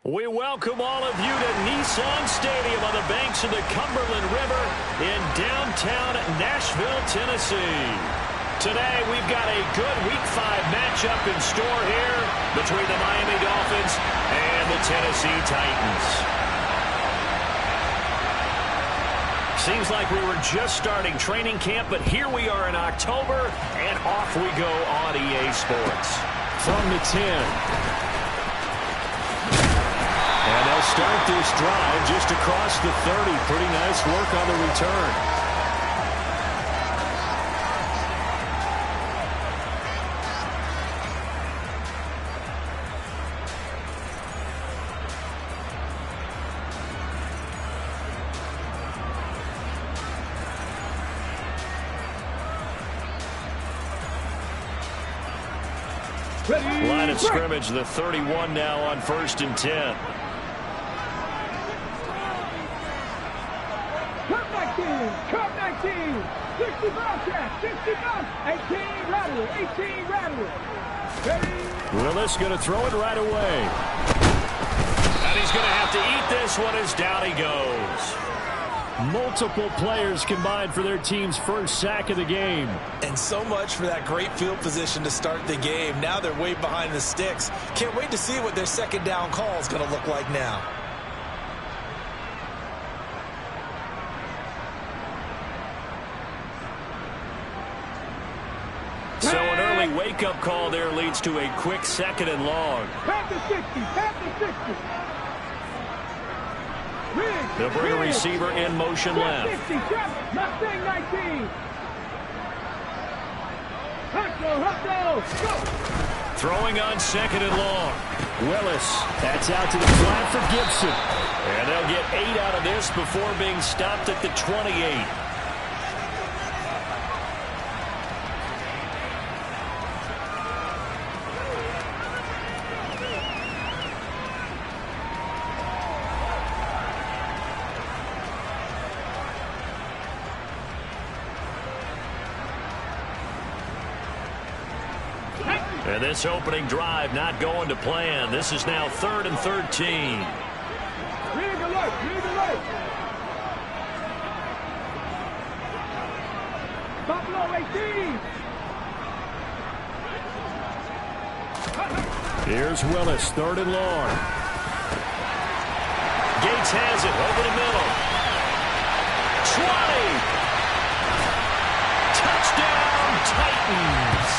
We welcome all of you to Nissan Stadium on the banks of the Cumberland River in downtown Nashville, Tennessee. Today, we've got a good Week 5 matchup in store here between the Miami Dolphins and the Tennessee Titans. Seems like we were just starting training camp, but here we are in October, and off we go on EA Sports. From the 10. And they'll start this drive just across the 30. Pretty nice work on the return. Line of scrimmage, the 31 now on 1st and 10. Cut 19, 65 catch, 65, 18 rattle, 18 rattle. Ready? Willis going to throw it right away. And he's going to have to eat this one as down he goes. Multiple players combined for their team's first sack of the game. And so much for that great field position to start the game. Now they're way behind the sticks. Can't wait to see what their second down call is going to look like now. So an early wake-up call there leads to a quick 2nd and long. Pat the 60, pat the 60. They'll bring a receiver in motion left. 60, Mustang 19. Hutto, go. Throwing on 2nd and long. Willis, that's out to the flat for Gibson. And they'll get 8 out of this before being stopped at the 28. And this opening drive not going to plan. This is now 3rd and 13. Rig alert, rig alert. Buffalo 18. Here's Willis, 3rd and long. Gates has it over the middle. 20. Touchdown, Titans.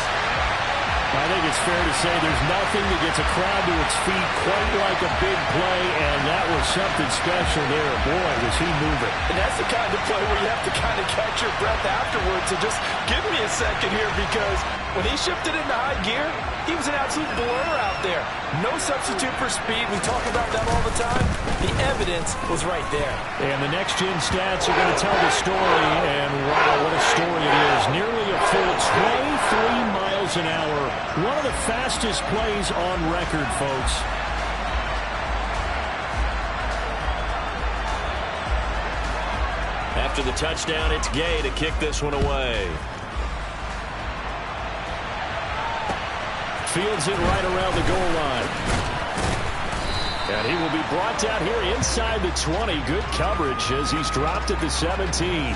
I think it's fair to say there's nothing that gets a crowd to its feet quite like a big play, and that was something special there. Boy, was he moving. And that's the kind of play where you have to kind of catch your breath afterwards. So just give me a second here, because when he shifted into high gear, he was an absolute blur out there. No substitute for speed. We talk about that all the time. The evidence was right there. And the next-gen stats are going to tell the story, and wow, what a story it is. Nearly a full 23 miles an hour. One of the fastest plays on record, folks. After the touchdown, it's Gay to kick this one away. Fields it right around the goal line. And he will be brought down here inside the 20. Good coverage as he's dropped at the 17.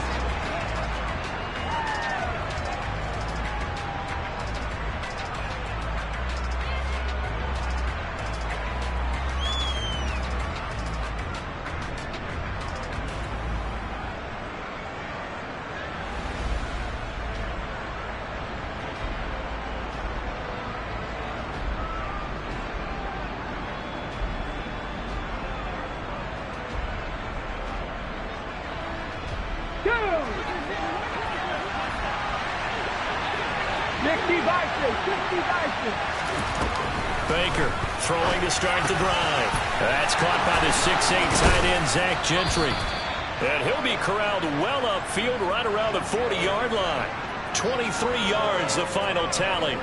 Baker throwing to start the drive. That's caught by the 6'8" tight end, Zach Gentry. And he'll be corralled well upfield right around the 40-yard line. 23 yards, the final tally.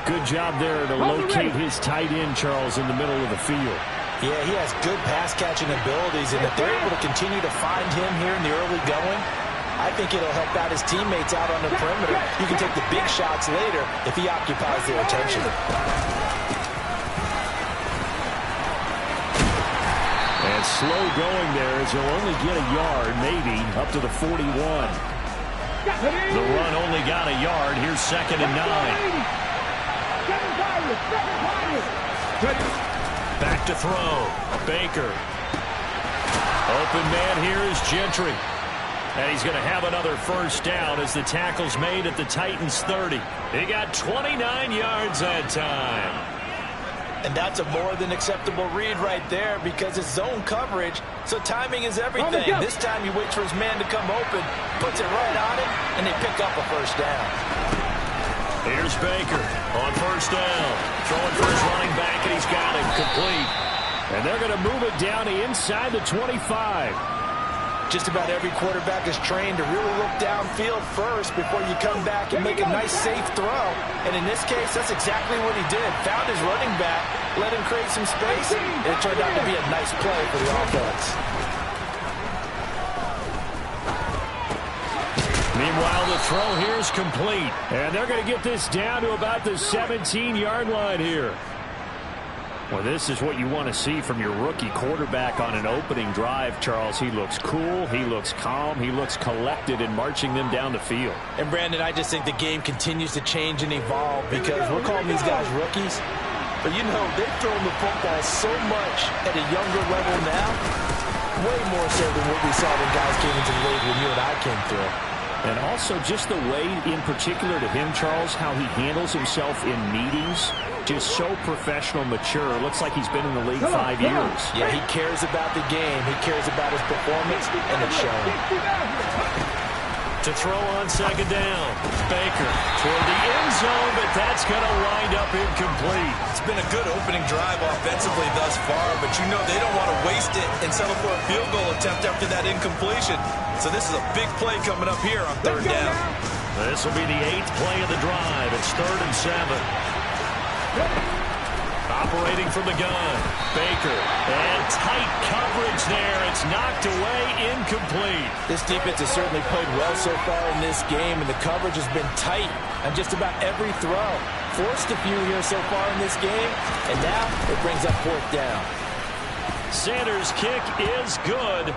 Good job there to locate his tight end, Charles, in the middle of the field. Yeah, he has good pass-catching abilities, and if they're able to continue to find him here in the early going, I think it'll help out his teammates out on the perimeter. You can take the big shots later if he occupies their attention. slow going there as he'll only get a yard, maybe, up to the 41. The run only got a yard. Here's 2nd and 9. Back to throw. Baker. Open man here is Gentry. And he's going to have another first down as the tackle's made at the Titans' 30. He got 29 yards that time. And that's a more than acceptable read right there because it's zone coverage, so timing is everything. This time he waits for his man to come open, puts it right on him, and they pick up a first down. Here's Baker on first down. Throwing for his running back, and he's got it complete. And they're going to move it down to inside the 25. Just about every quarterback is trained to really look downfield first before you come back and make a nice, safe throw. And in this case, that's exactly what he did. Found his running back, let him create some space, and it turned out to be a nice play for the offense. Meanwhile, the throw here is complete. And they're going to get this down to about the 17-yard line here. Well, this is what you want to see from your rookie quarterback on an opening drive, Charles. He looks cool, he looks calm, he looks collected in marching them down the field. And, Brandon, I just think the game continues to change and evolve because we're calling these guys rookies. But, you know, they've thrown the football so much at a younger level now, way more so than what we saw when guys came into the league when you and I came through. And also just the way, in particular to him, Charles, how he handles himself in meetings. Just so professional, mature. Looks like he's been in the league 5 years. Yeah, he cares about the game. He cares about his performance, and it's showing. To throw on 2nd down. Baker toward the end zone, but that's going to wind up incomplete. It's been a good opening drive offensively thus far, but you know they don't want to waste it and settle for a field goal attempt after that incompletion. So this is a big play coming up here on 3rd down. This will be the 8th play of the drive. It's 3rd and 7. Operating from the gun, Baker, and tight coverage there. It's knocked away, incomplete. This defense has certainly played well so far in this game, and the coverage has been tight on just about every throw. Forced a few here so far in this game, and now it brings up 4th down. Sanders' kick is good.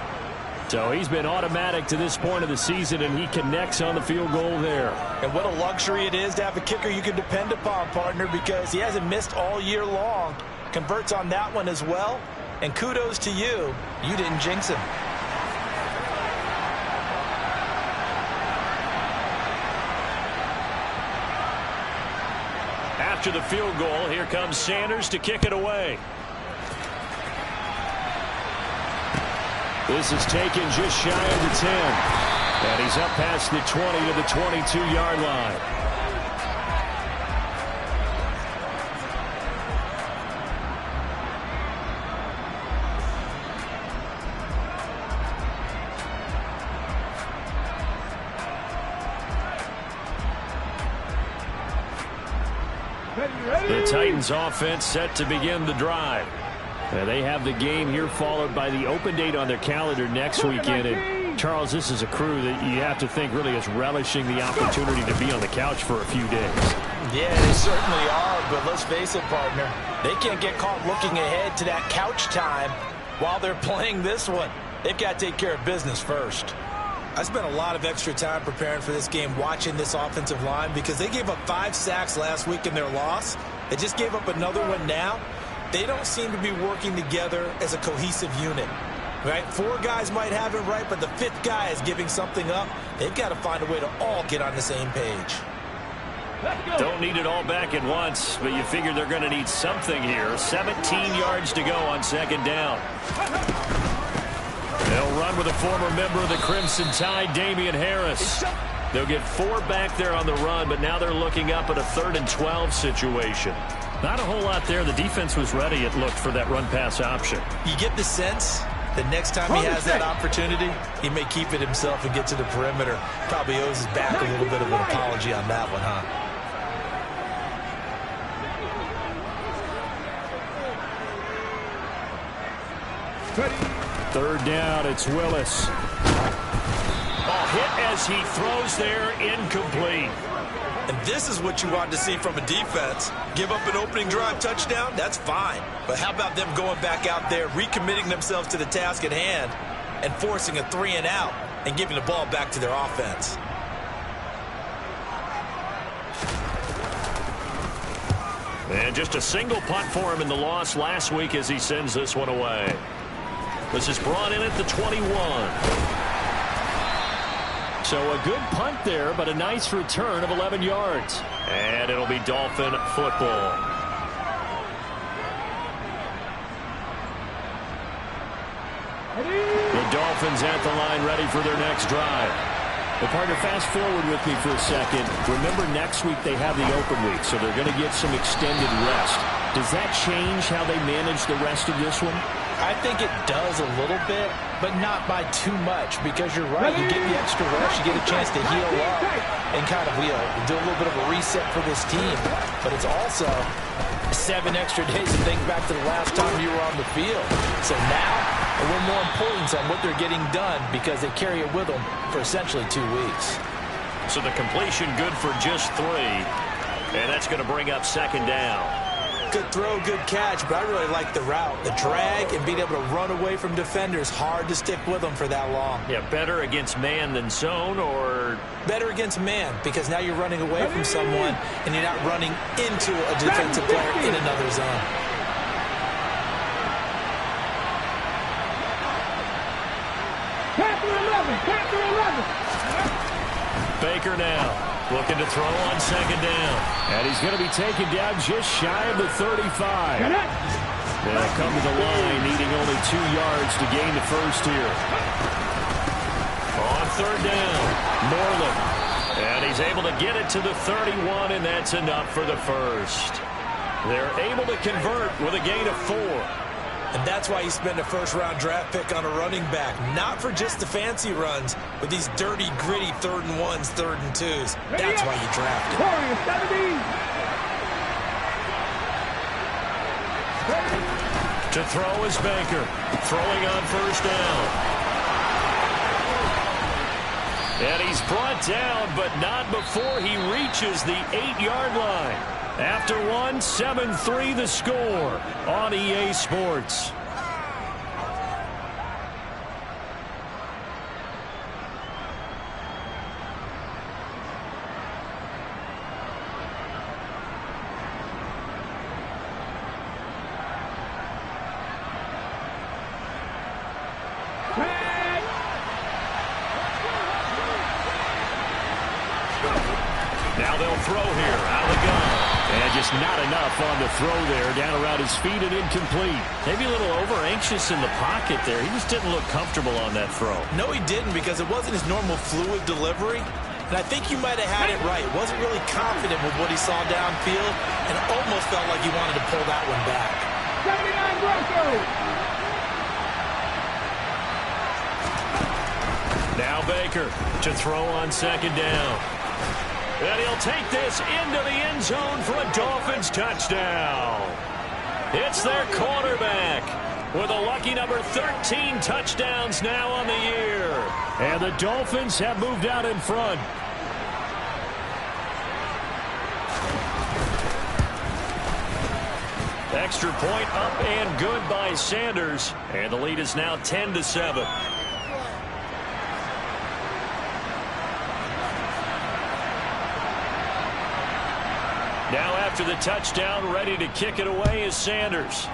So he's been automatic to this point of the season, and he connects on the field goal there. And what a luxury it is to have a kicker you can depend upon, partner, because he hasn't missed all year long. Converts on that one as well. And kudos to you. You didn't jinx him. After the field goal, here comes Sanders to kick it away. This is taken just shy of the 10. And he's up past the 20 to the 22-yard line. The Titans offense set to begin the drive. They have the game here followed by the open date on their calendar next weekend. And Charles, this is a crew that you have to think really is relishing the opportunity to be on the couch for a few days. Yeah, they certainly are, but let's face it, partner. They can't get caught looking ahead to that couch time while they're playing this one. They've got to take care of business first. I spent a lot of extra time preparing for this game watching this offensive line because they gave up 5 sacks last week in their loss. They just gave up another one now. They don't seem to be working together as a cohesive unit, right? 4 guys might have it right, but the 5th guy is giving something up. They've got to find a way to all get on the same page. Don't need it all back at once, but you figure they're going to need something here. 17 yards to go on 2nd down. They'll run with a former member of the Crimson Tide, Damian Harris. They'll get 4 back there on the run, but now they're looking up at a 3rd and 12 situation. Not a whole lot there. The defense was ready, it looked, for that run-pass option. You get the sense that next time he has that opportunity, he may keep it himself and get to the perimeter. Probably owes his back a little bit of an apology on that one, huh? Third down, it's Willis. A hit as he throws there, incomplete. And this is what you want to see from a defense. Give up an opening drive touchdown, that's fine. But how about them going back out there, recommitting themselves to the task at hand, and forcing a 3-and-out and giving the ball back to their offense. And just a single punt for him in the loss last week as he sends this one away. This is brought in at the 21. So a good punt there, but a nice return of 11 yards. And it'll be Dolphin football. The Dolphins at the line ready for their next drive. Well, partner, fast forward with me for a second. Remember, next week they have the open week, so they're going to get some extended rest. Does that change how they manage the rest of this one? I think it does a little bit, but not by too much, because you're right. You get the extra rest, you get a chance to heal up and kind of do a little bit of a reset for this team. But it's also 7 extra days to think back to the last time you were on the field. So now, a little more importance on what they're getting done, because they carry it with them for essentially 2 weeks. So the completion good for just 3, and that's going to bring up second down. Good throw, good catch, but I really like the route. The drag and being able to run away from defenders, hard to stick with them for that long. Yeah, better against man than zone, or? Better against man, because now you're running away from someone and you're not running into a defensive player in another zone. Panther 11. Baker now. Looking to throw on second down. And he's going to be taken down just shy of the 35. They'll come to the line, needing only 2 yards to gain the first here. On third down, Moreland. And he's able to get it to the 31, and that's enough for the first. They're able to convert with a gain of 4. And that's why you spend a first-round draft pick on a running back. Not for just the fancy runs, but these dirty, gritty 3rd and 1s, 3rd and 2s. That's why you draft it. To throw is Baker. Throwing on first down. And he's brought down, but not before he reaches the 8-yard line. After 1, 7-3 the score on EA Sports. Now they'll throw here out of the gun. And just not enough on the throw there. Down around his feet and incomplete. Maybe a little over-anxious in the pocket there. He just didn't look comfortable on that throw. No, he didn't, because it wasn't his normal fluid delivery. And I think you might have had it right. Wasn't really confident with what he saw downfield, and almost felt like he wanted to pull that one back. 79 Broncos. Now Baker to throw on second down. And he'll take this into the end zone for a Dolphins touchdown. It's their quarterback with a lucky number 13 touchdowns now on the year. And the Dolphins have moved out in front. Extra point up and good by Sanders. And the lead is now 10-7. Now after the touchdown, ready to kick it away is Sanders.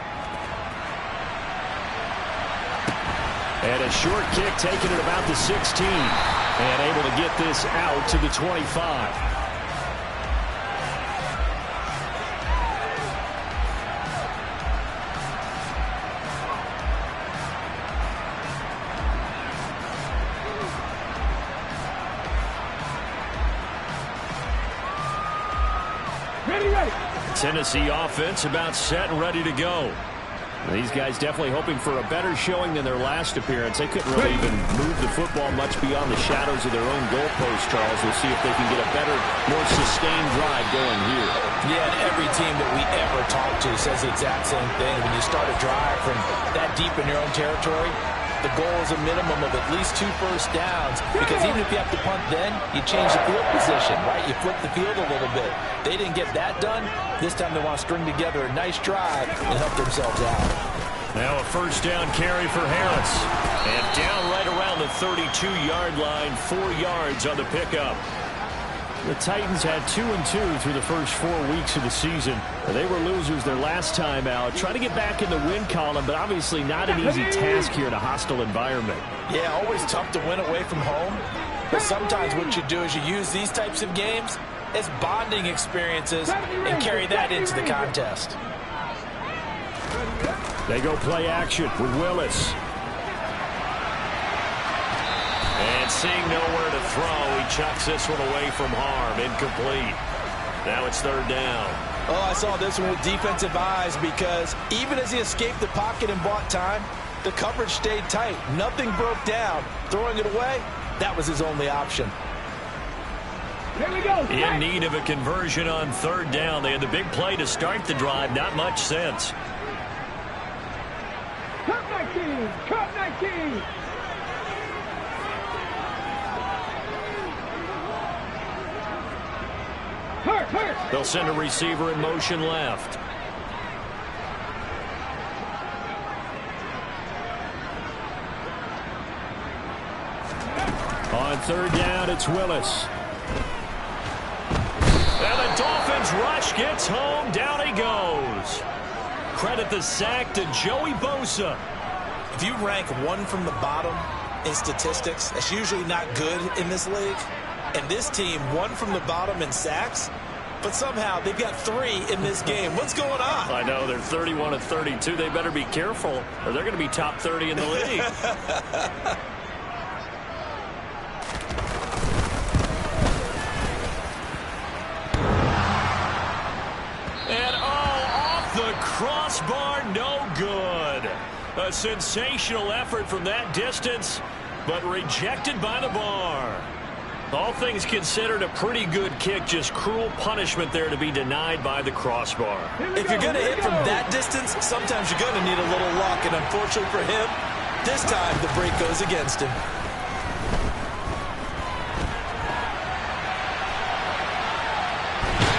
And a short kick taken at about the 16. And able to get this out to the 25. Tennessee offense about set and ready to go. These guys definitely hoping for a better showing than their last appearance. They couldn't really even move the football much beyond the shadows of their own goalpost, Charles. We'll see if they can get a better, more sustained drive going here. Yeah, and every team that we ever talk to says the exact same thing. When you start a drive from that deep in your own territory, the goal is a minimum of at least 2 first downs, because even if you have to punt then, you change the field position, right? You flip the field a little bit. They didn't get that done. This time they want to string together a nice drive and help themselves out. Now a first down carry for Harris. And down right around the 32-yard line, 4 yards on the pickup. The Titans had 2-2 through the first 4 weeks of the season. They were losers their last time out. Trying to get back in the win column, but obviously not an easy task here in a hostile environment. Yeah, always tough to win away from home. But sometimes what you do is you use these types of games as bonding experiences and carry that into the contest. They go play action with Willis. And seeing nowhere to throw, he chucks this one away from harm. Incomplete. Now it's third down. Oh, I saw this one with defensive eyes, because even as he escaped the pocket and bought time, the coverage stayed tight. Nothing broke down. Throwing it away, that was his only option. Here we go. In need of a conversion on third down. They had the big play to start the drive. Not much sense. Cut 19. Cut 19. Hurt. They'll send a receiver in motion left. On third down, it's Willis. And the Dolphins rush gets home. Down he goes. Credit the sack to Joey Bosa. If you rank one from the bottom in statistics, that's usually not good in this league. And this team, one from the bottom in sacks, but somehow they've got 3 in this game. What's going on? I know, they're 31 of 32. They better be careful, or they're going to be top 30 in the league. And off the crossbar, no good. A sensational effort from that distance, but rejected by the bar. All things considered, a pretty good kick, just cruel punishment there to be denied by the crossbar. If you're going to hit from that distance, sometimes you're going to need a little luck, and unfortunately for him, this time the break goes against him.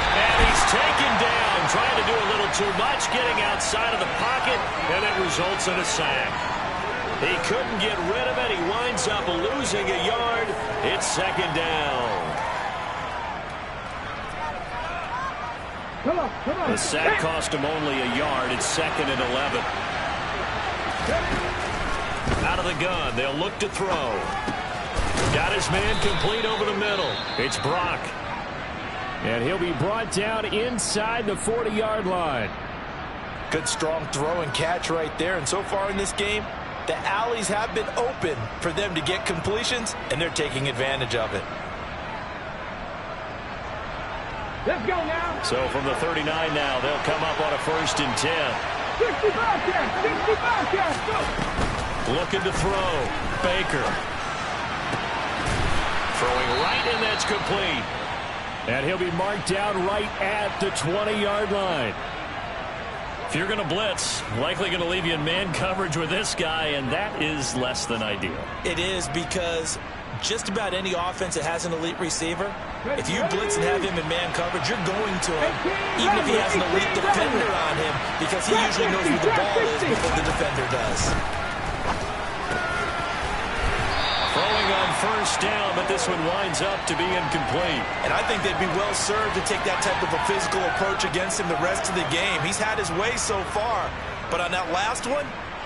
And he's taken down, trying to do a little too much, getting outside of the pocket, and it results in a sack. He couldn't get rid of it. He winds up losing a yard. It's second down. Come on. The sack cost him only a yard. It's 2nd and 11. Out of the gun. They'll look to throw. Got his man complete over the middle. It's Brock. And he'll be brought down inside the 40-yard line. Good, strong throw and catch right there. And so far in this game, the alleys have been open for them to get completions, and they're taking advantage of it. Let's go now. So from the 39 now, they'll come up on a 1st and 10. 65 catch. Go. Looking to throw. Baker. Throwing right, and that's complete. And he'll be marked down right at the 20-yard line. If you're going to blitz, likely going to leave you in man coverage with this guy, and that is less than ideal. It is, because just about any offense that has an elite receiver, if you blitz and have him in man coverage, you're going to him, even if he has an elite defender on him, because he usually knows where the ball is before the defender does. Throwing on 1st down, but this one winds up to be incomplete. And I think they'd be well served to take that type of a physical approach against him the rest of the game. He's had his way so far, but on that last one,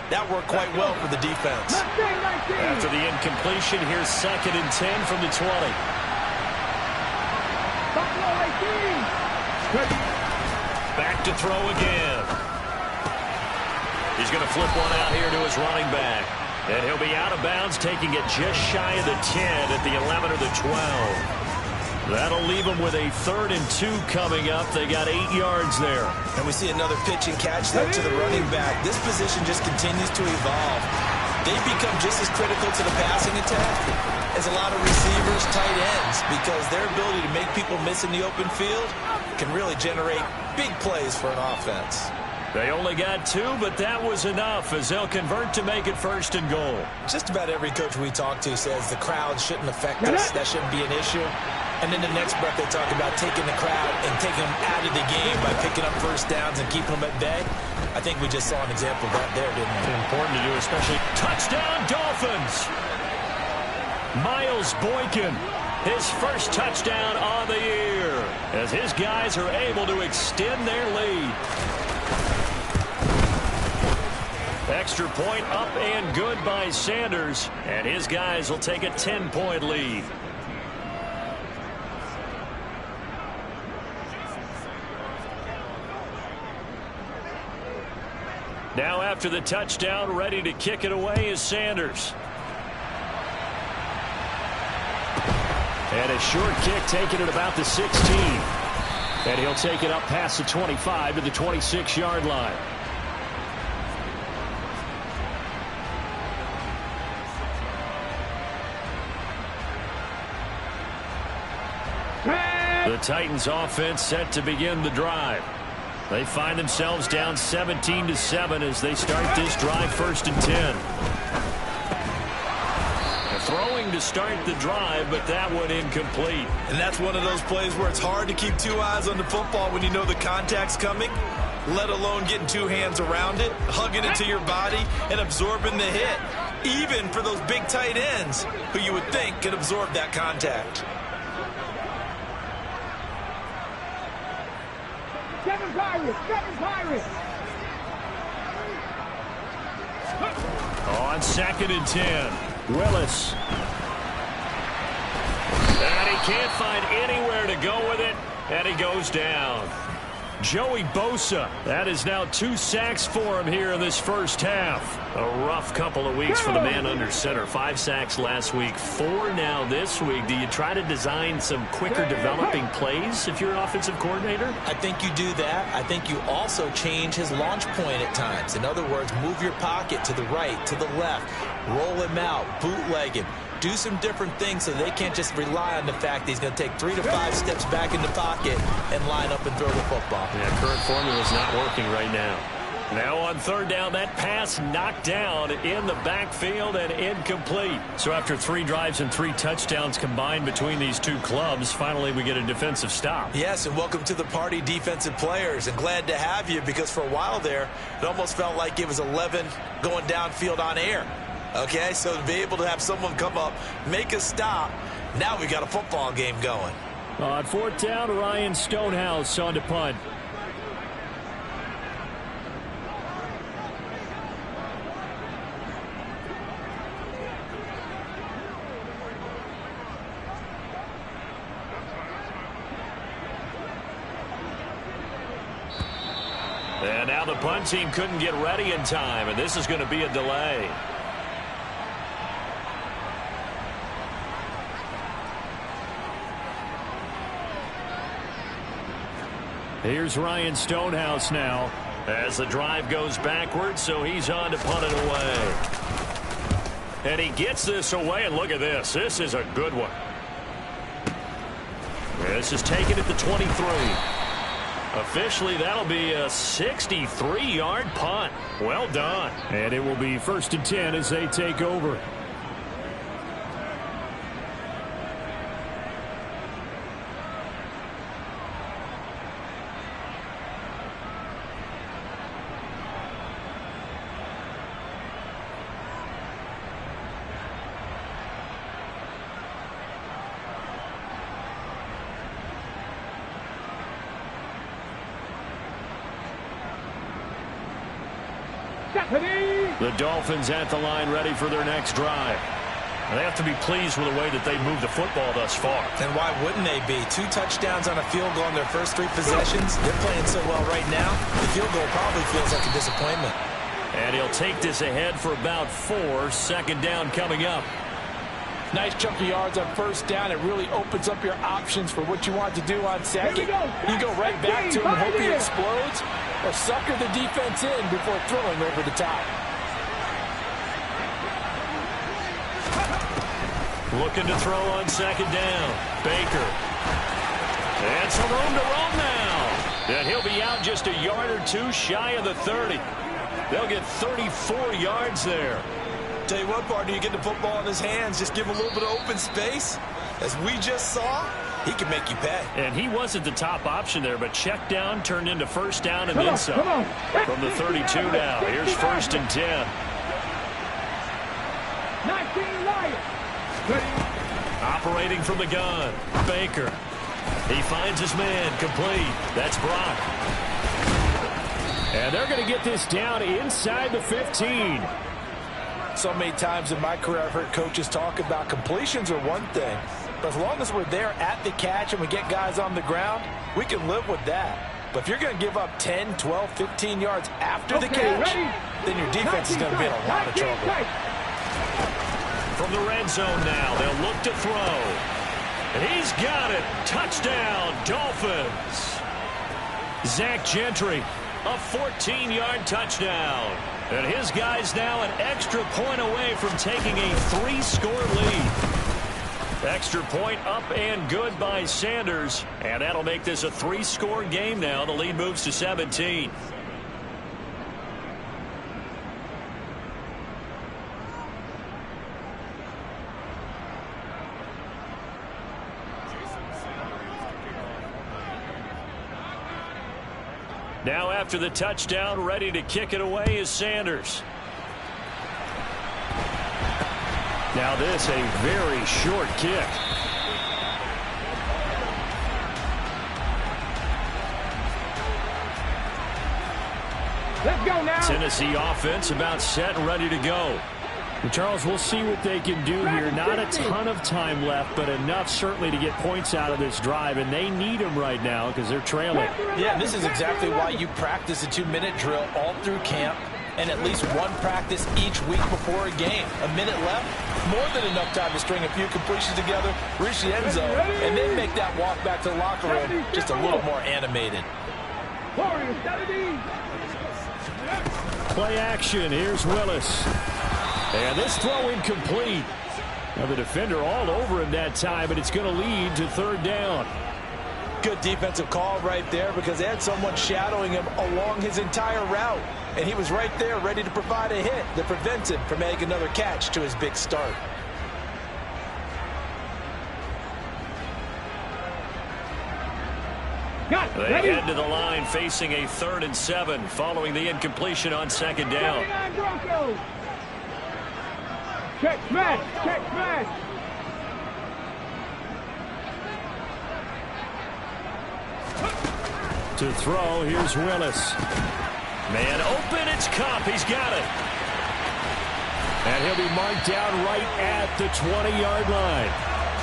that worked quite well for the defense. After the incompletion, here's 2nd and 10 from the 20. Back to throw again. He's going to flip one out here to his running back. And he'll be out of bounds, taking it just shy of the 10 at the 11 or the 12. That'll leave them with a 3rd and 2 coming up. They got 8 yards there. And we see another pitch and catch there to the running back. This position just continues to evolve. They've become just as critical to the passing attack as a lot of receivers, tight ends, because their ability to make people miss in the open field can really generate big plays for an offense. They only got 2, but that was enough as they'll convert to make it 1st and goal. Just about every coach we talk to says the crowd shouldn't affect us. That shouldn't be an issue. And then the next breath they talk about taking the crowd and taking them out of the game by picking up first downs and keeping them at bay. I think we just saw an example of that there, didn't we? Important to do, especially. Touchdown, Dolphins! Miles Boykin, his first touchdown on the year, as his guys are able to extend their lead. Extra point up and good by Sanders, and his guys will take a 10-point lead. Now after the touchdown, ready to kick it away is Sanders. And a short kick taken at about the 16. And he'll take it up past the 25 to the 26-yard line. The Titans offense set to begin the drive. They find themselves down 17-7 as they start this drive 1st and 10. Throwing to start the drive, but that one incomplete. And that's one of those plays where it's hard to keep 2 eyes on the football when you know the contact's coming, let alone getting 2 hands around it, hugging it to your body, and absorbing the hit, even for those big tight ends who you would think could absorb that contact. 7 Pirates! 7 Pirates! On 2nd and 10, Willis. And he can't find anywhere to go with it, and he goes down. Joey Bosa, that is now 2 sacks for him here in this first half. A rough couple of weeks for the man under center. 5 sacks last week, 4 now this week. Do you try to design some quicker developing plays if you're an offensive coordinator? I think you do that. I think you also change his launch point at times. In other words, move your pocket to the right, to the left, roll him out, bootleg him. Do some different things so they can't just rely on the fact that he's going to take 3 to 5 steps back in the pocket and line up and throw the football. Yeah, current formula is not working right now. Now on 3rd down, that pass knocked down in the backfield and incomplete. So after 3 drives and 3 touchdowns combined between these 2 clubs, finally we get a defensive stop. Yes, and welcome to the party, defensive players. And glad to have you, because for a while there, it almost felt like it was 11 going downfield on air. Okay, so to be able to have someone come up, make a stop, now we got a football game going. On 4th down, Ryan Stonehouse on to punt. And now the punt team couldn't get ready in time, and this is going to be a delay. Here's Ryan Stonehouse now as the drive goes backwards, so he's on to punt it away. And he gets this away, and look at this. This is a good one. This is taken at the 23. Officially, that'll be a 63-yard punt. Well done. And it will be 1st and 10 as they take over. The Dolphins at the line ready for their next drive. They have to be pleased with the way that they moved the football thus far. And why wouldn't they be? 2 touchdowns on a field goal in their first 3 possessions. They're playing so well right now, the field goal probably feels like a disappointment. And he'll take this ahead for about 4. 2nd down coming up. Nice chunky yards on 1st down. It really opens up your options for what you want to do on 2nd. You go right back to him, hope he explodes, or sucker the defense in before throwing over the top. Looking to throw on 2nd down. Baker. And some room to roam now. And he'll be out just a yard or two shy of the 30. They'll get 34 yards there. Tell you what, partner, you get the football in his hands, just give him a little bit of open space. As we just saw, he can make you pay. And he wasn't the top option there, but check down turned into first down and then some. From the 32 now, here's 1st and 10. 19 Lions. Operating from the gun, Baker. He finds his man, complete. That's Brock. And they're going to get this down inside the 15. So many times in my career I've heard coaches talk about completions are one thing, but as long as we're there at the catch and we get guys on the ground, we can live with that. But if you're going to give up 10, 12, 15 yards after the catch, then your defense is going to be in a lot of trouble. From the red zone now, they'll look to throw. And he's got it. Touchdown, Dolphins. Zach Gentry, a 14-yard touchdown. And his guy's now an extra point away from taking a 3-score lead. Extra point up and good by Sanders. And that'll make this a 3-score game now. The lead moves to 17. Now after the touchdown, ready to kick it away is Sanders. Now this a very short kick. Let's go now. Tennessee offense about set and ready to go. Charles, we'll see what they can do here. Not a ton of time left, but enough certainly to get points out of this drive, and they need them right now because they're trailing. Yeah, this is exactly why you practice a 2-minute drill all through camp and at least one practice each week before a game. A minute left, more than enough time to string a few completions together, reach the end zone, and then make that walk back to the locker room just a little more animated. Play action. Here's Willis. And this throw incomplete. Now the defender all over him that time, but it's going to lead to 3rd down. Good defensive call right there because they had someone shadowing him along his entire route. And he was right there ready to provide a hit that prevents him from making another catch to his big start. They head to the line facing a 3rd and 7 following the incompletion on 2nd down. Check smash! Check smash! To throw, here's Willis. Man open, it's Cup. He's got it. And he'll be marked down right at the 20-yard line.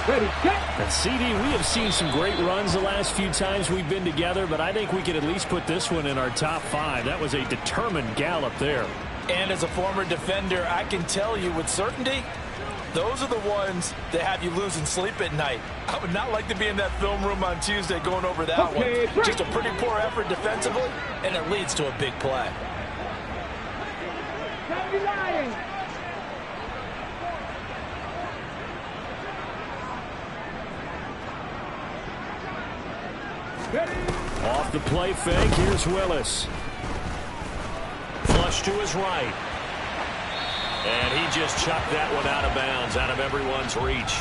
Ready, check. And CD, we have seen some great runs the last few times we've been together, but I think we could at least put this one in our top 5. That was a determined gallop there. And as a former defender, I can tell you with certainty, those are the ones that have you losing sleep at night. I would not like to be in that film room on Tuesday going over that one. Just a pretty poor effort defensively, and it leads to a big play. Off the play fake, here's Willis. Flush to his right. And he just chucked that one out of bounds, out of everyone's reach.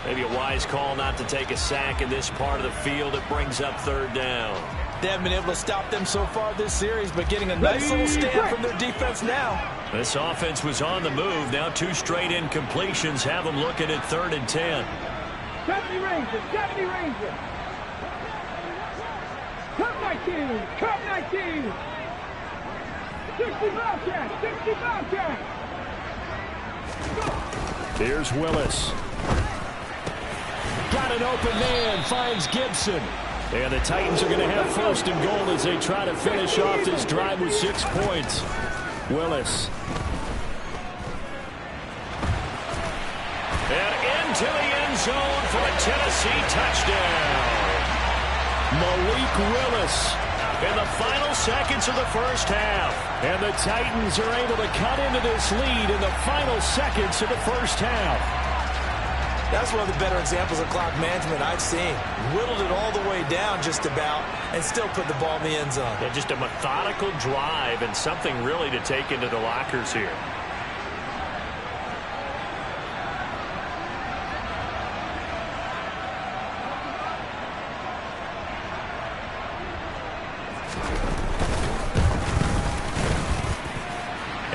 Maybe a wise call not to take a sack in this part of the field. It brings up 3rd down. They haven't been able to stop them so far this series, but getting a nice little stand from their defense now. This offense was on the move. Now 2 straight incompletions have them looking at 3rd and 10. 70 Rangers, 70 Rangers. Cup 19, Cup 19. 60 Bobcats, 60 Bobcats. Here's Willis. Got an open man, finds Gibson. And the Titans are going to have 1st and goal as they try to finish off this drive with 6 points. Willis. And into the end zone for a Tennessee touchdown. Malik Willis in the final seconds of the first half. And the Titans are able to cut into this lead in the final seconds of the first half. That's one of the better examples of clock management I've seen. Whittled it all the way down just about and still put the ball in the end zone. Yeah, just a methodical drive and something really to take into the lockers here.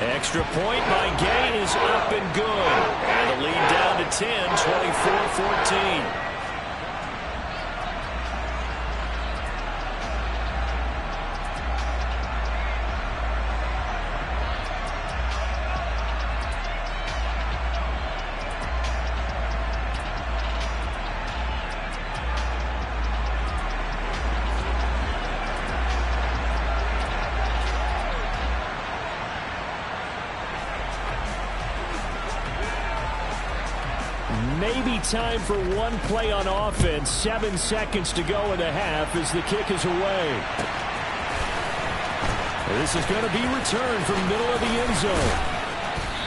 Extra point by Gay is up and good. And the lead down to 10, 24-14. Maybe time for one play on offense. 7 seconds to go in the half as the kick is away. This is going to be returned from middle of the end zone.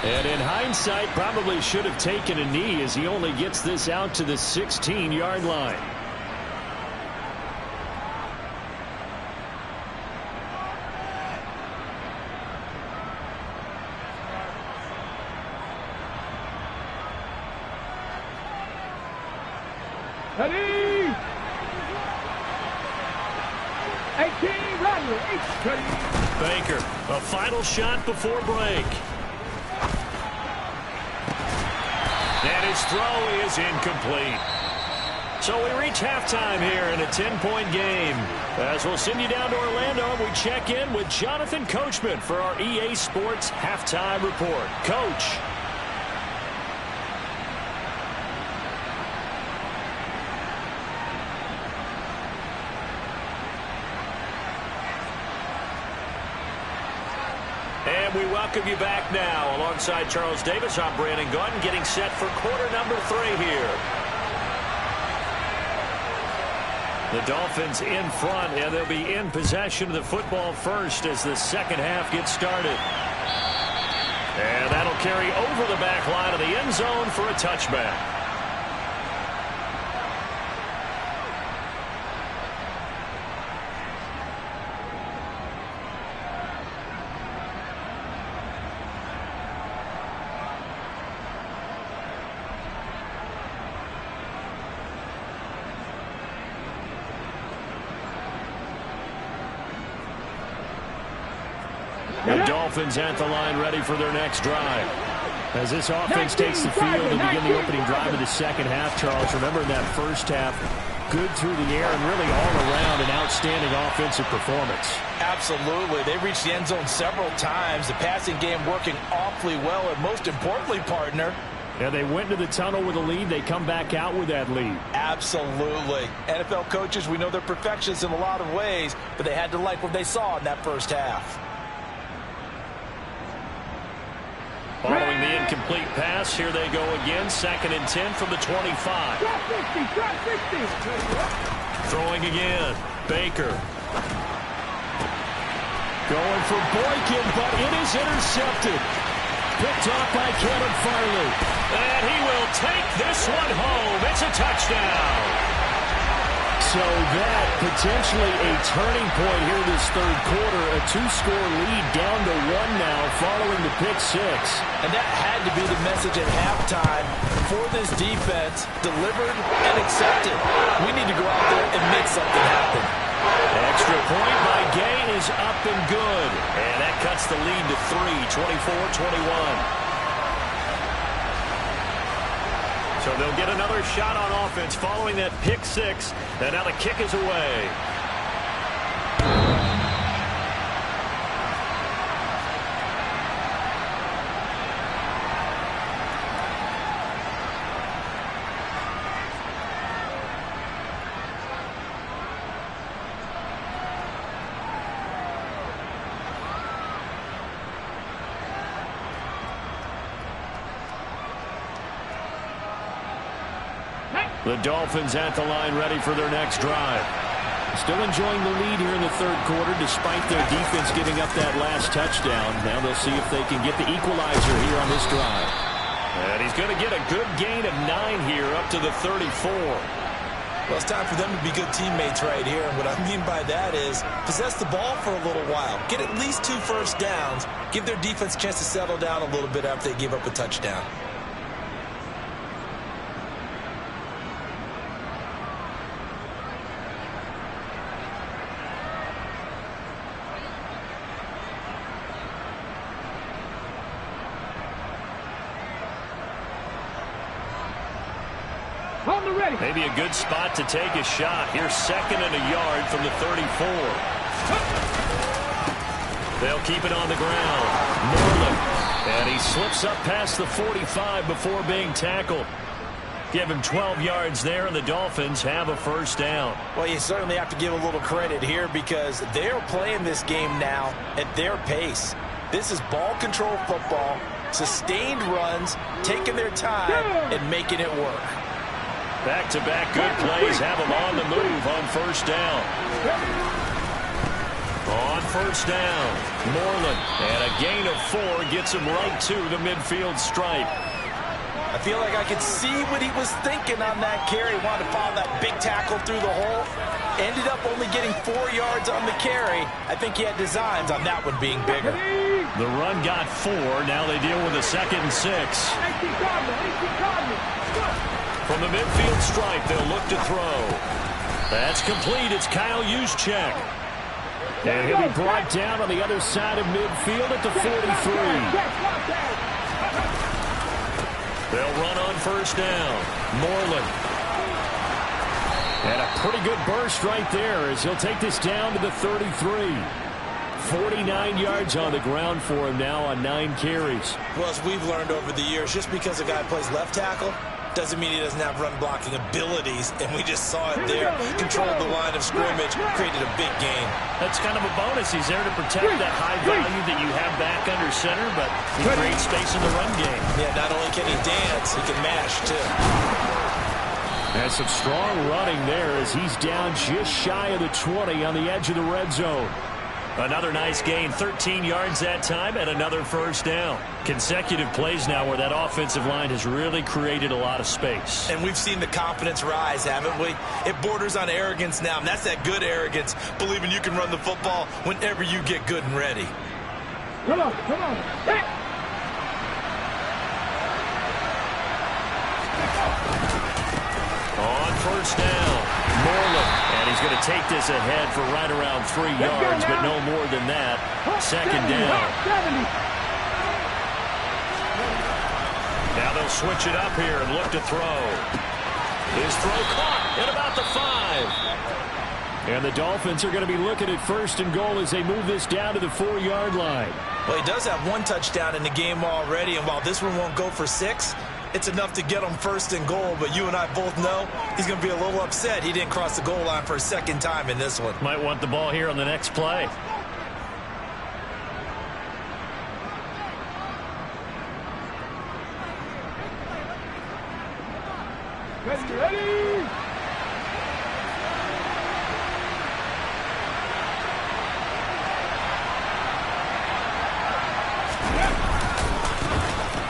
And in hindsight, probably should have taken a knee as he only gets this out to the 16-yard line. Ready? 18, run, 8, Baker, a final shot before break. And his throw is incomplete. So we reach halftime here in a 10-point game. As we'll send you down to Orlando, we check in with Jonathan Coachman for our EA Sports Halftime Report. Coach. And we welcome you back now. Alongside Charles Davis, I'm Brandon Gaudin, getting set for quarter number 3 here. The Dolphins in front, and they'll be in possession of the football first as the second half gets started. And that'll carry over the back line of the end zone for a touchback. The Dolphins at the line ready for their next drive. As this offense takes the field and begin the opening drive of the second half, Charles, remember in that first half, good through the air and really all around an outstanding offensive performance. Absolutely. They reached the end zone several times. The passing game working awfully well, and most importantly, partner, yeah, they went to the tunnel with a lead. They come back out with that lead. Absolutely. NFL coaches, we know they're perfectionists in a lot of ways, but they had to like what they saw in that first half. Following the incomplete pass, here they go again. 2nd and 10 from the 25. Throwing again. Baker. Going for Boykin, but it is intercepted. Picked off by Caleb Farley. And he will take this one home. It's a touchdown. So that potentially a turning point here this third quarter. A 2-score lead down to 1 now following the pick 6. And that had to be the message at halftime for this defense. Delivered and accepted. We need to go out there and make something happen. Extra point by Gay is up and good. And that cuts the lead to 3, 24-21. So they'll get another shot on offense following that pick 6. And now the kick is away. The Dolphins at the line ready for their next drive. Still enjoying the lead here in the third quarter despite their defense giving up that last touchdown. Now they'll see if they can get the equalizer here on this drive. And he's going to get a good gain of 9 here up to the 34. Well, it's time for them to be good teammates right here. And what I mean by that is possess the ball for a little while. Get at least 2 first downs. Give their defense a chance to settle down a little bit after they give up a touchdown. On the ready. Maybe a good spot to take a shot. Here's 2nd and a yard from the 34. They'll keep it on the ground. Moreland. And he slips up past the 45 before being tackled. Give him 12 yards there, and the Dolphins have a first down. Well, you certainly have to give a little credit here because they're playing this game now at their pace. This is ball control football, sustained runs, taking their time, and making it work. Back-to-back good plays have him on the move on first down. On first down, Moreland. And a gain of 4 gets him right to the midfield stripe. I feel like I could see what he was thinking on that carry. Wanted to follow that big tackle through the hole. Ended up only getting 4 yards on the carry. I think he had designs on that one being bigger. The run got 4. Now they deal with a 2nd and 6. From the midfield stripe, they'll look to throw. That's complete. It's Kyle Juszczyk. And he'll be brought down on the other side of midfield at the 43. They'll run on first down. Moreland. And a pretty good burst right there as he'll take this down to the 33. 49 yards on the ground for him now on 9 carries. Well, as we've learned over the years, just because a guy plays left tackle doesn't mean he doesn't have run-blocking abilities, and we just saw it there. Controlled the line of scrimmage, created a big gain. That's kind of a bonus. He's there to protect that high value that you have back under center, but he creates space in the run game. Yeah, not only can he dance, he can mash, too. And some strong running there as he's down just shy of the 20 on the edge of the red zone. Another nice gain, 13 yards that time, and another first down. Consecutive plays now where that offensive line has really created a lot of space. And we've seen the confidence rise, haven't we? It borders on arrogance now, and that's that good arrogance, believing you can run the football whenever you get good and ready. Come on. Hey. On first down, Moreland. And he's going to take this ahead for right around 3 yards, but no more than that. 2nd down. Now they'll switch it up here and look to throw. His throw caught at about the 5. And the Dolphins are going to be looking at 1st and goal as they move this down to the 4-yard line. Well, he does have 1 touchdown in the game already, and while this one won't go for 6, it's enough to get him 1st and goal, but you and I both know he's going to be a little upset he didn't cross the goal line for a 2nd time in this one. Might want the ball here on the next play. Ready.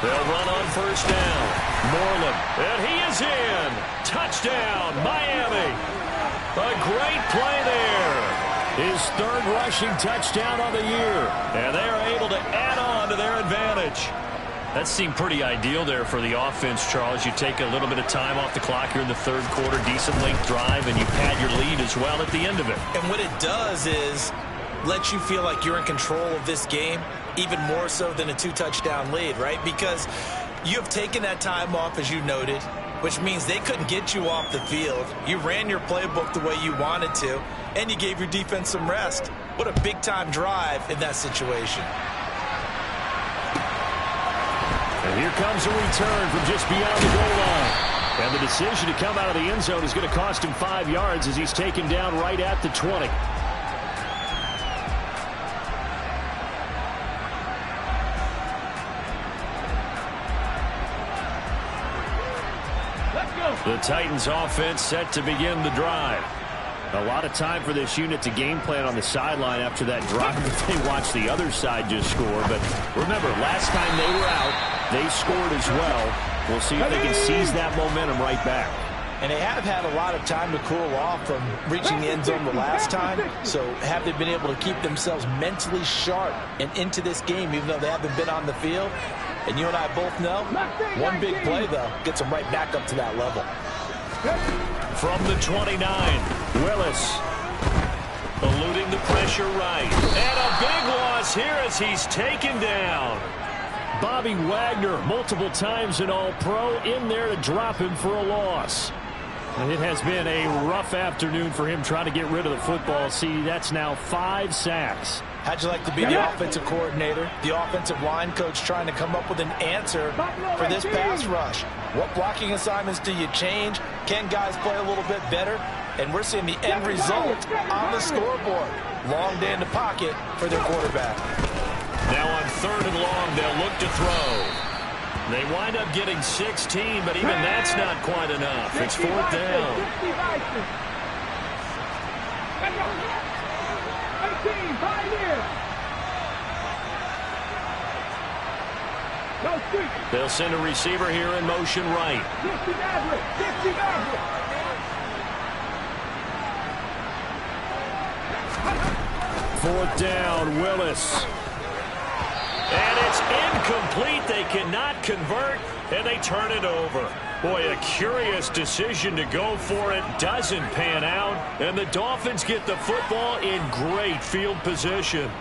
They'll run on first down. Moreland, and he is in. Touchdown, Miami. A great play there. His 3rd rushing touchdown of the year. And they are able to add on to their advantage. That seemed pretty ideal there for the offense, Charles. You take a little bit of time off the clock here in the 3rd quarter, decent length drive, and you pad your lead as well at the end of it. And what it does is let you feel like you're in control of this game, even more so than a 2-touchdown lead, right? Because you have taken that time off, as you noted, which means they couldn't get you off the field. You ran your playbook the way you wanted to, and you gave your defense some rest. What a big-time drive in that situation. And here comes a return from just beyond the goal line. And the decision to come out of the end zone is going to cost him 5 yards as he's taken down right at the 20. The Titans offense set to begin the drive. A lot of time for this unit to game plan on the sideline after that drive. They watched the other side just score. But remember, last time they were out, They scored as well. We'll see if they can seize that momentum right back. And they have had a lot of time to cool off from reaching the end zone the last time. So have they been able to keep themselves mentally sharp and into this game, even though they haven't been on the field? And you and I both know, one big play, though, gets them right back up to that level. From the 29, Willis eluding the pressure right. And a big loss here as he's taken down. Bobby Wagner, multiple times an All-Pro, in there to drop him for a loss. And it has been a rough afternoon for him trying to get rid of the football. See, that's now 5 sacks. How'd you like to be the offensive coordinator, the offensive line coach trying to come up with an answer for this pass rush? What blocking assignments do you change? Can guys play a little bit better? And we're seeing the end result on the scoreboard. Long day in the pocket for their quarterback. Now on 3rd and long, they'll look to throw. They wind up getting 16, but even that's not quite enough. It's 4th down. They'll send a receiver here in motion right. 4th down, Willis. And it's incomplete. They cannot convert, and they turn it over. Boy, a curious decision to go for it. Doesn't pan out, and the Dolphins get the football in great field position.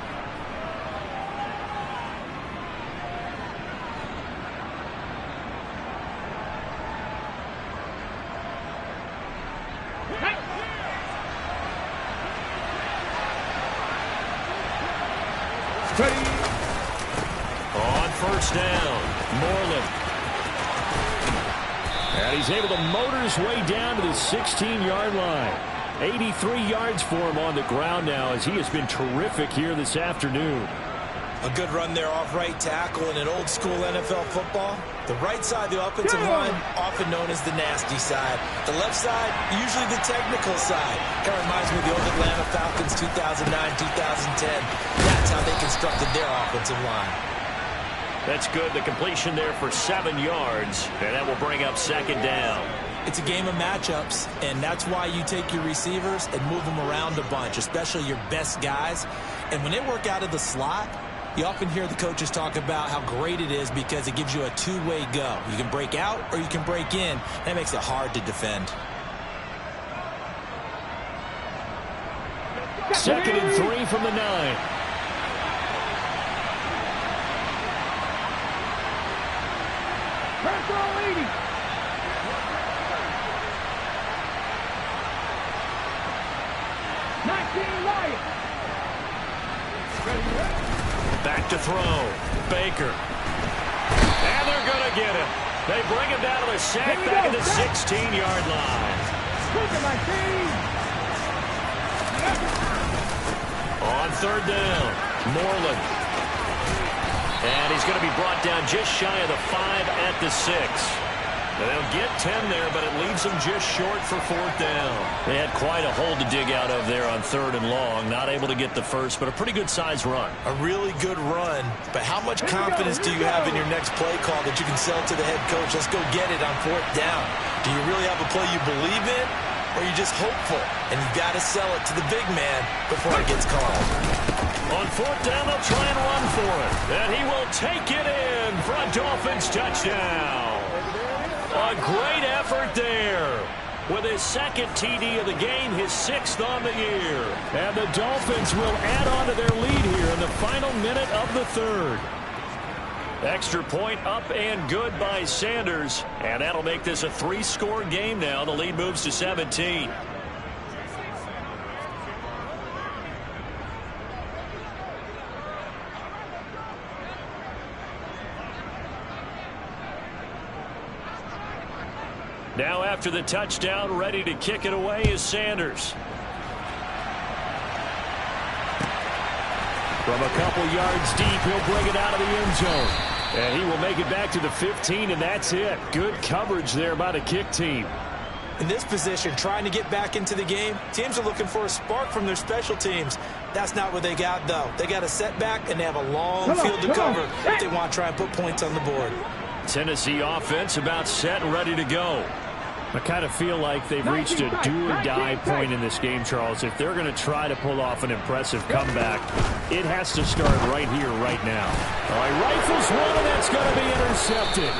On 1st down, Moreland. And he's able to motor his way down to the 16-yard line. 83 yards for him on the ground now as he has been terrific here this afternoon. A good run there off right tackle in an old-school NFL football. The right side of the offensive line, often known as the nasty side. The left side, usually the technical side. Kind of reminds me of the old Atlanta Falcons 2009, 2010. That's how they constructed their offensive line. That's good. The completion there for 7 yards, and that will bring up 2nd down. It's a game of matchups, and that's why you take your receivers and move them around a bunch, especially your best guys. And when they work out of the slot, you often hear the coaches talk about how great it is because it gives you a two-way go. You can break out or you can break in. That makes it hard to defend. 2nd and 3 from the 9. Back to throw. Baker. And they're going to get him. They bring him down to the sack back at the 16-yard line. On 3rd down, Moreland. And he's going to be brought down just shy of the 5 at the 6. They'll get 10 there, but it leaves them just short for 4th down. They had quite a hole to dig out of there on 3rd and long. Not able to get the first, but a pretty good size run. A really good run. But how much confidence do you have in your next play call that you can sell to the head coach? Let's go get it on 4th down. Do you really have a play you believe in, or are you just hopeful? And you've got to sell it to the big man before it gets called. On 4th down, they'll try and run for it. And he will take it in for a Dolphins touchdown. A great effort there. With his 2nd TD of the game, his 6th on the year. And the Dolphins will add on to their lead here in the final minute of the 3rd. Extra point up and good by Sanders. And that'll make this a 3-score game now. The lead moves to 17. Now after the touchdown, ready to kick it away is Sanders. From a couple yards deep, he'll bring it out of the end zone. And he will make it back to the 15, and that's it. Good coverage there by the kick team. In this position, trying to get back into the game, teams are looking for a spark from their special teams. That's not what they got, though. They got a setback, and they have a long field to cover if they want to try and put points on the board. Tennessee offense about set and ready to go. I kind of feel like they've reached a do-or-die point in this game, Charles. If they're going to try to pull off an impressive comeback, it has to start right here, right now. All right, rifles one, and that's going to be intercepted.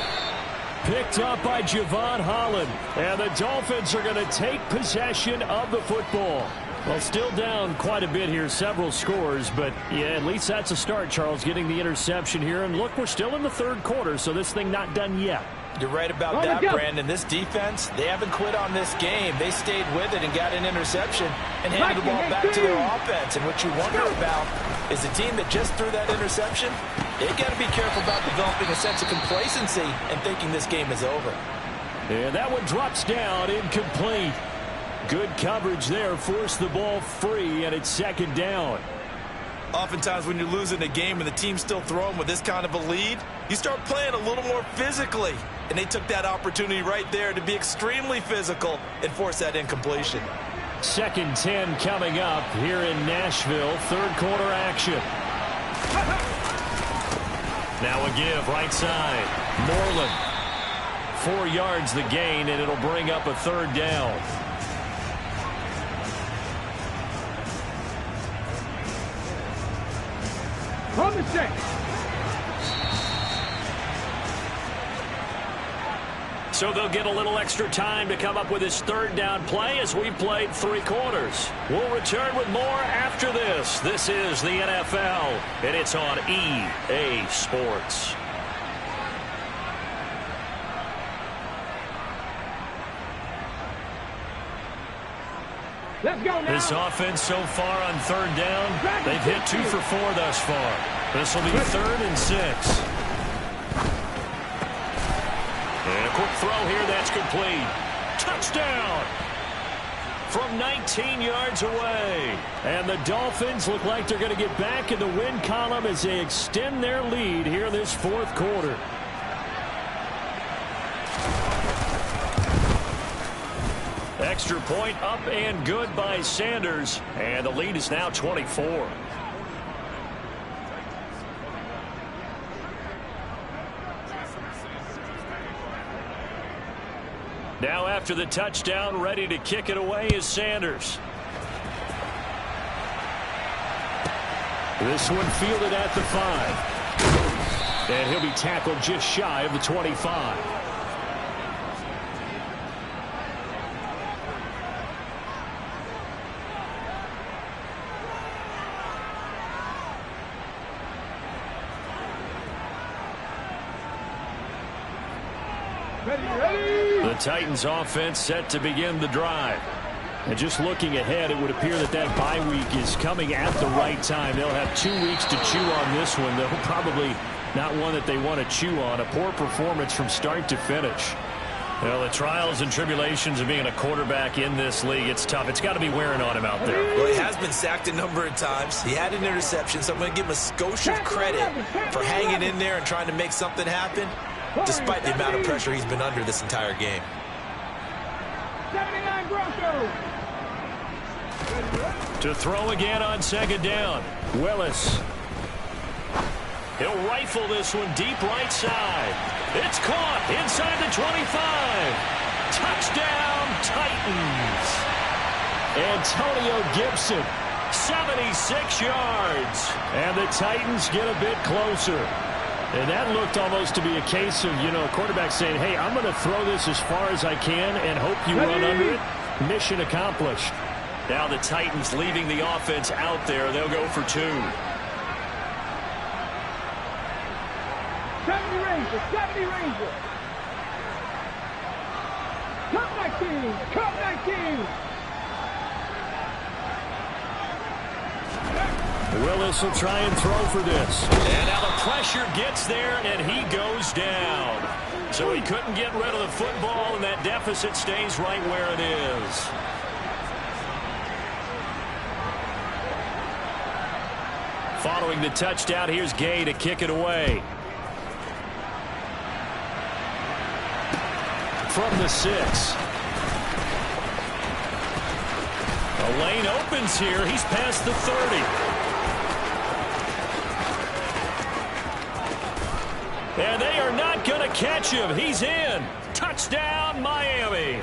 Picked up by Javon Holland. And the Dolphins are going to take possession of the football. Well, still down quite a bit here, several scores, but yeah, at least that's a start, Charles, getting the interception here. And look, we're still in the third quarter, so this thing not done yet. You're right about that, Brandon. This defense, they haven't quit on this game. They stayed with it and got an interception and handed the ball back to their offense. And what you wonder about is the team that just threw that interception, they got to be careful about developing a sense of complacency and thinking this game is over. And that one drops down, incomplete. Good coverage there, forced the ball free, and it's second down. Oftentimes when you're losing a game and the team's still throwing with this kind of a lead, you start playing a little more physically. And they took that opportunity right there to be extremely physical and force that incompletion. 2nd and 10 coming up here in Nashville. Third quarter action. Now a give right side. Moreland. 4 yards the gain, and it'll bring up a third down. On the set. So they'll get a little extra time to come up with his third down play as we played 3 quarters. We'll return with more after this. This is the NFL, and it's on EA Sports. Let's go now. This offense so far on third down, they've hit 2 for 4 thus far. This will be 3rd and 6. And a quick throw here, that's complete. Touchdown! From 19 yards away. And the Dolphins look like they're going to get back in the win column as they extend their lead here in this 4th quarter. Extra point up and good by Sanders. And the lead is now 24. Now after the touchdown, ready to kick it away is Sanders. This one fielded at the 5. And he'll be tackled just shy of the 25. The Titans offense set to begin the drive. And just looking ahead, it would appear that that bye week is coming at the right time. They'll have 2 weeks to chew on this one, though probably not one that they want to chew on. A poor performance from start to finish. Well, the trials and tribulations of being a quarterback in this league, it's tough. It's got to be wearing on him out there. Well, he has been sacked a number of times. He had an interception, so I'm going to give him a skosh of credit for hanging in there and trying to make something happen, despite the amount of pressure he's been under this entire game. 79 Broncos. To throw again on 2nd down. Willis. He'll rifle this one deep right side. It's caught inside the 25. Touchdown, Titans. Antonio Gibson, 76 yards. And the Titans get a bit closer. And that looked almost to be a case of, a quarterback saying, hey, I'm going to throw this as far as I can and hope you run under it. Mission accomplished. Now the Titans leaving the offense out there. They'll go for 2. 70 Rangers, 70 Rangers. Cup 19, Cup 19. Willis will try and throw for this. And now the pressure gets there, and he goes down. So he couldn't get rid of the football, and that deficit stays right where it is. Following the touchdown, here's Gay to kick it away. From the 6. The lane opens here. He's past the 30. And they are not going to catch him. He's in. Touchdown, Miami.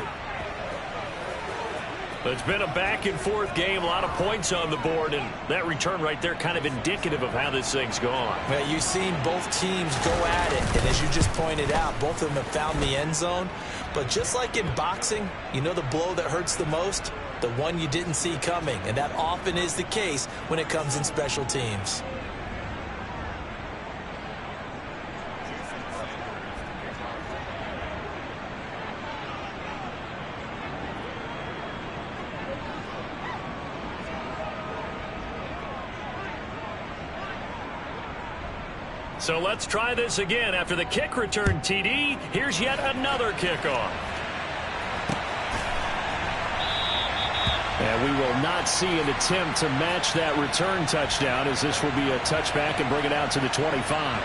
It's been a back-and-forth game, a lot of points on the board, and that return right there kind of indicative of how this thing's gone. Well, you've seen both teams go at it, and as you just pointed out, both of them have found the end zone. But just like in boxing, you know the blow that hurts the most? The one you didn't see coming, and that often is the case when it comes in special teams. So let's try this again. After the kick return TD, here's yet another kickoff. And we will not see an attempt to match that return touchdown, as this will be a touchback and bring it out to the 25.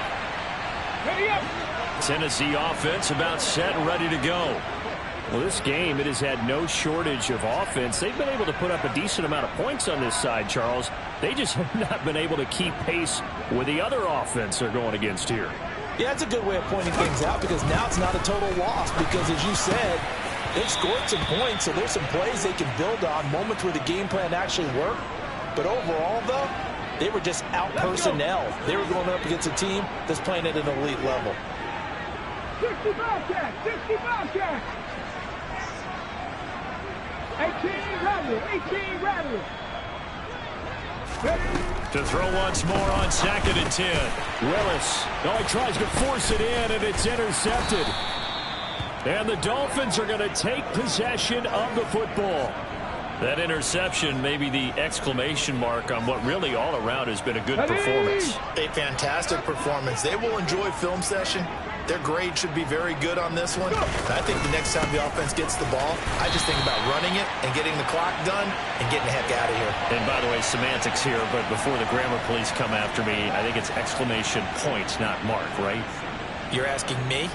Tennessee offense about set and ready to go. Well, this game, it has had no shortage of offense. They've been able to put up a decent amount of points on this side, Charles. They just have not been able to keep pace with the other offense they're going against here. Yeah, it's a good way of pointing things out, because now it's not a total loss, because as you said, they've scored some points, so there's some plays they can build on, moments where the game plan actually worked. But overall, though, they were just out personnel. They were going up against a team that's playing at an elite level. 60 Bobcats! 60 Bobcats! 18 Rattlers! 18 Rattlers! To throw once more on 2nd and 10. Willis. Oh, he tries to force it in, and it's intercepted. And the Dolphins are going to take possession of the football. That interception may be the exclamation mark on what really all around has been a good performance. A fantastic performance. They will enjoy film session. Their grade should be very good on this one. And I think the next time the offense gets the ball, I just think about running it and getting the clock done and getting the heck out of here. And by the way, semantics here, but before the grammar police come after me, I think it's exclamation point, not mark, right? You're asking me?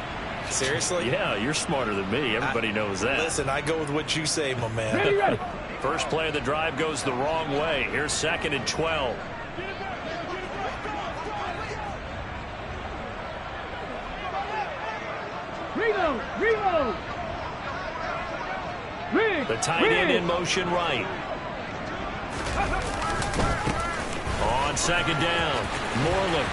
Seriously? Yeah, you're smarter than me. Everybody knows that. Listen, I go with what you say, my man. Ready, ready. First play of the drive goes the wrong way. Here's 2nd and 12. Reload! Reload! The tight end in motion right. On 2nd down, Moreland.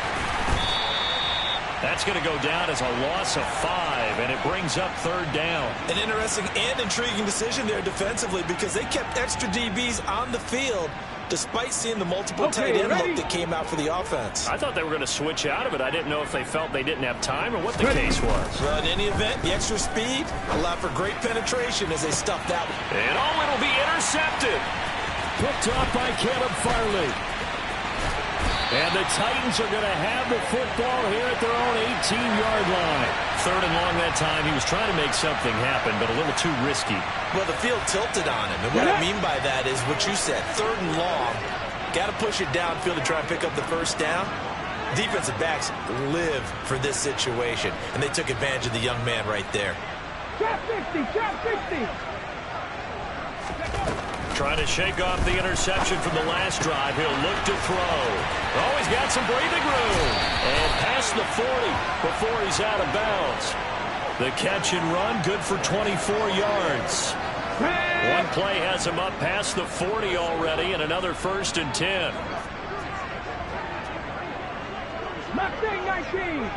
That's going to go down as a loss of 5, and it brings up 3rd down. An interesting and intriguing decision there defensively, because they kept extra DBs on the field despite seeing the multiple tight end look that came out for the offense. I thought they were going to switch out of it. I didn't know if they felt they didn't have time or what the case was. Well, in any event, the extra speed allowed for great penetration as they stuffed that one. And it'll be intercepted. Picked off by Caleb Farley. And the Titans are going to have the football here at their own 18-yard line. 3rd and long that time. He was trying to make something happen, but a little too risky. Well, the field tilted on him. And what I mean by that is what you said, 3rd and long. Got to push it downfield to try and pick up the first down. Defensive backs live for this situation, and they took advantage of the young man right there. Trap 60! Trap 60! Trying to shake off the interception from the last drive. He'll look to throw. Oh, he's got some breathing room. And past the 40 before he's out of bounds. The catch and run, good for 24 yards. One play has him up past the 40 already, and another 1st and 10. Mustang 19!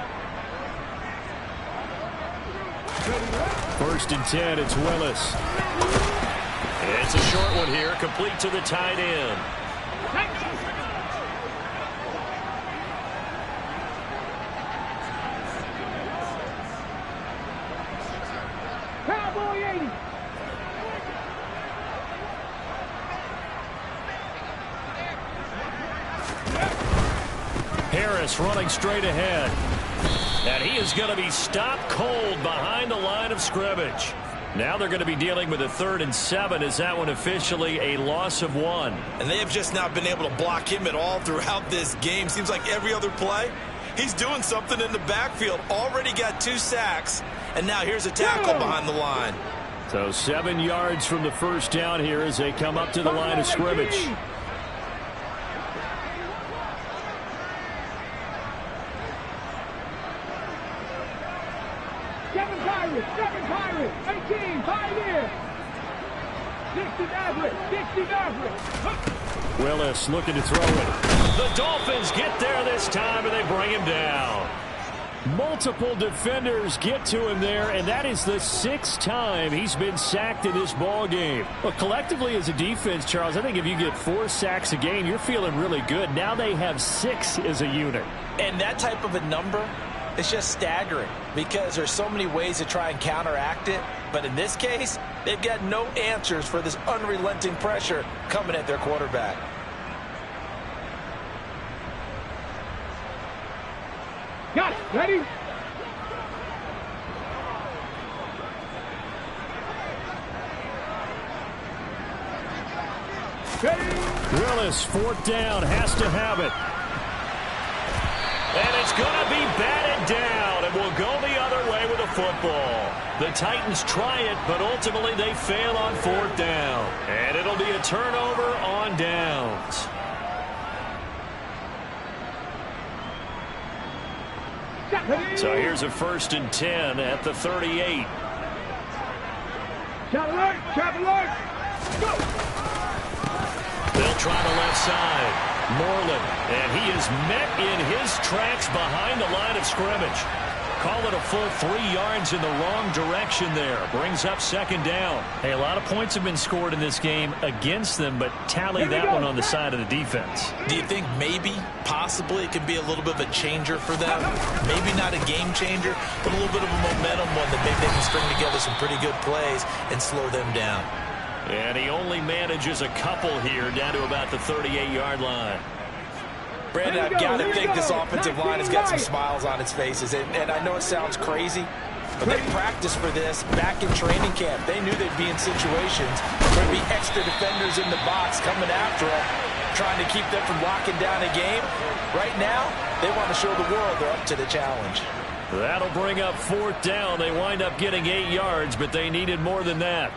1st and 10, it's Willis. It's a short one here, complete to the tight end. Cowboy 80! Harris running straight ahead. And he is going to be stopped cold behind the line of scrimmage. Now they're going to be dealing with a 3rd and 7. Is that one officially a loss of 1? And they have just not been able to block him at all throughout this game. Seems like every other play, he's doing something in the backfield. Already got 2 sacks, and now here's a tackle behind the line. So 7 yards from the first down here as they come up to the line of scrimmage. Seven Pirates, 18, 5 years. 60 Maverick. Willis looking to throw it. The Dolphins get there this time, and they bring him down. Multiple defenders get to him there, and that is the 6th time he's been sacked in this ball game. Well, collectively as a defense, Charles, I think if you get 4 sacks a game, you're feeling really good. Now they have 6 as a unit. And that type of a number, it's just staggering because there's so many ways to try and counteract it. But in this case, they've got no answers for this unrelenting pressure coming at their quarterback. Got it. Ready? Willis, 4th down, has to have it. And it's going to be batted down, and will go the other way with the football. The Titans try it, but ultimately they fail on 4th down. And it'll be a turnover on downs. So here's a 1st and 10 at the 38. Shot alert, go! They'll try the left side. Moreland, and he is met in his tracks behind the line of scrimmage. Call it a full 3 yards in the wrong direction there. Brings up 2nd down. Hey, a lot of points have been scored in this game against them, but tally that one on the side of the defense. Do you think maybe, possibly, it could be a little bit of a changer for them? Maybe not a game changer, but a little bit of a momentum one that maybe they can string together some pretty good plays and slow them down. And he only manages a couple here down to about the 38-yard line. Brandon, I've got to think this offensive line has got some smiles on its faces. And I know it sounds crazy, but they practiced for this back in training camp. They knew they'd be in situations where there'd be extra defenders in the box coming after them, trying to keep them from locking down a game. Right now, they want to show the world they're up to the challenge. That'll bring up 4th down. They wind up getting 8 yards, but they needed more than that.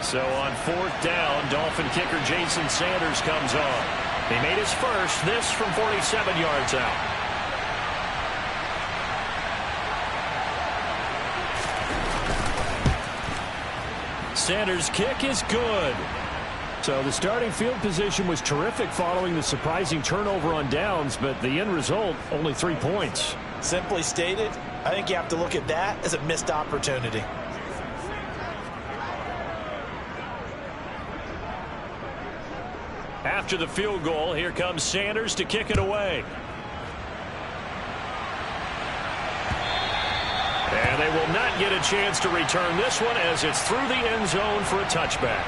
So on 4th down, Dolphin kicker Jason Sanders comes on. He made his first, this from 47 yards out. Sanders' kick is good. So the starting field position was terrific following the surprising turnover on downs, but the end result, only 3 points. Simply stated, I think you have to look at that as a missed opportunity. After the field goal, here comes Sanders to kick it away. And they will not get a chance to return this one as it's through the end zone for a touchback.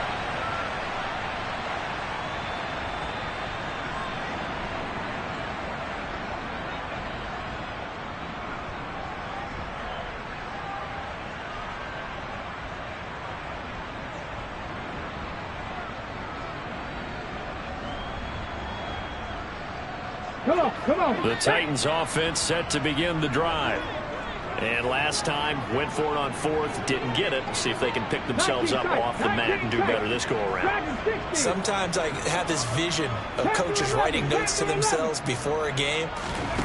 Come on. The Titans offense set to begin the drive. And last time, went for it on 4th, didn't get it. See if they can pick themselves up off the mat and do better this go-around. Sometimes I have this vision of coaches writing notes to themselves before a game.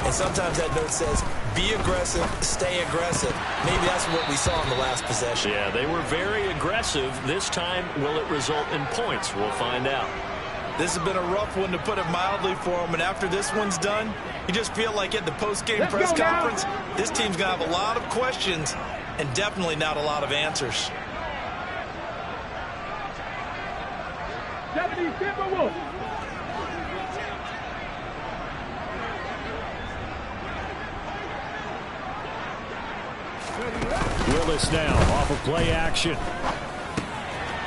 And sometimes that note says, be aggressive, stay aggressive. Maybe that's what we saw in the last possession. Yeah, they were very aggressive. This time, will it result in points? We'll find out. This has been a rough one, to put it mildly, for them. And after this one's done, you just feel like at the post-game press conference, this team's going to have a lot of questions and definitely not a lot of answers. 70 Timberwolves. Willis now off of play action.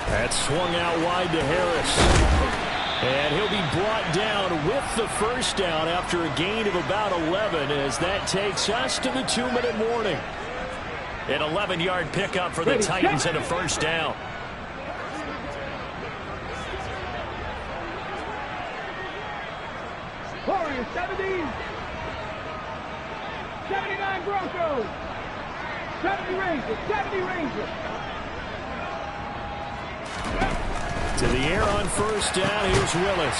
That's swung out wide to Harris. And he'll be brought down with the first down after a gain of about 11 as that takes us to the 2-minute warning. An 11-yard pickup for the Titans and a first down. 79 Broncos. 70 Rangers. 70 Rangers. To the air on first down. Here's Willis.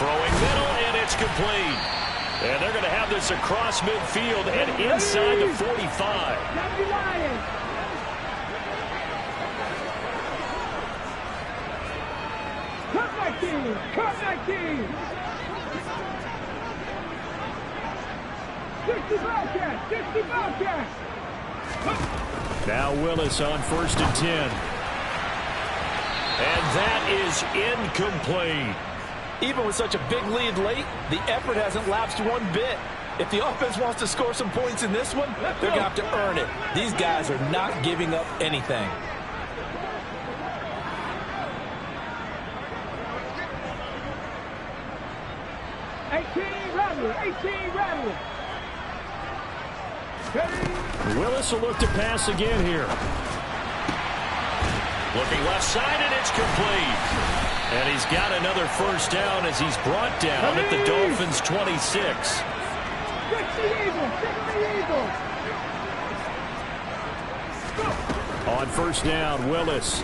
Throwing middle, and it's complete. And they're going to have this across midfield and inside the 45. 70 Lions. Cut my team. Cut my team. 60 Bobcats. 60 Bobcats. Now Willis on first and 10. And that is incomplete. Even with such a big lead late, the effort hasn't lapsed one bit. If the offense wants to score some points in this one, they're going to have to earn it. These guys are not giving up anything. Willis will look to pass again here. Looking left side, and it's complete. And he's got another first down as he's brought down at the Dolphins' 26. On first down, Willis.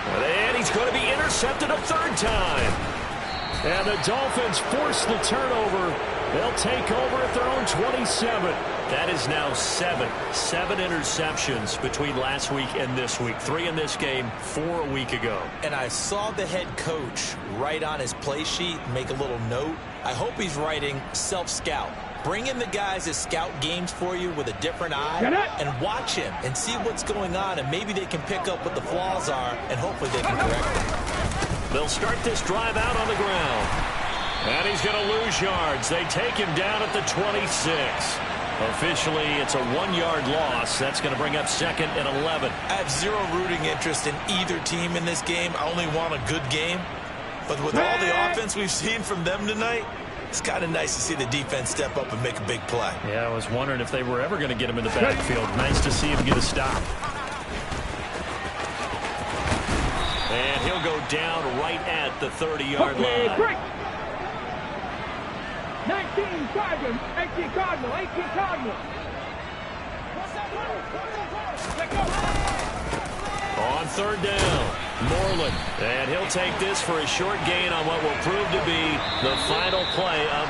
And he's going to be intercepted a third time. And the Dolphins force the turnover. They'll take over at their own 27. That is now 7 interceptions between last week and this week. 3 in this game, 4 a week ago. And I saw the head coach write on his play sheet, make a little note. I hope he's writing self-scout. Bring in the guys that scout games for you with a different eye and watch him and see what's going on, and maybe they can pick up what the flaws are, and hopefully they can correct them. They'll start this drive out on the ground. And he's going to lose yards. They take him down at the 26. Officially, it's a 1-yard loss. That's going to bring up 2nd and 11. I have zero rooting interest in either team in this game. I only want a good game. But with all the offense we've seen from them tonight, it's kind of nice to see the defense step up and make a big play. Yeah, I was wondering if they were ever going to get him in the backfield. Nice to see him get a stop. And he'll go down right at the 30-yard line. 19 Cardinal, 18 Cardinal, 18 Cardinal. On third down, Moreland. And he'll take this for a short gain on what will prove to be the final play of the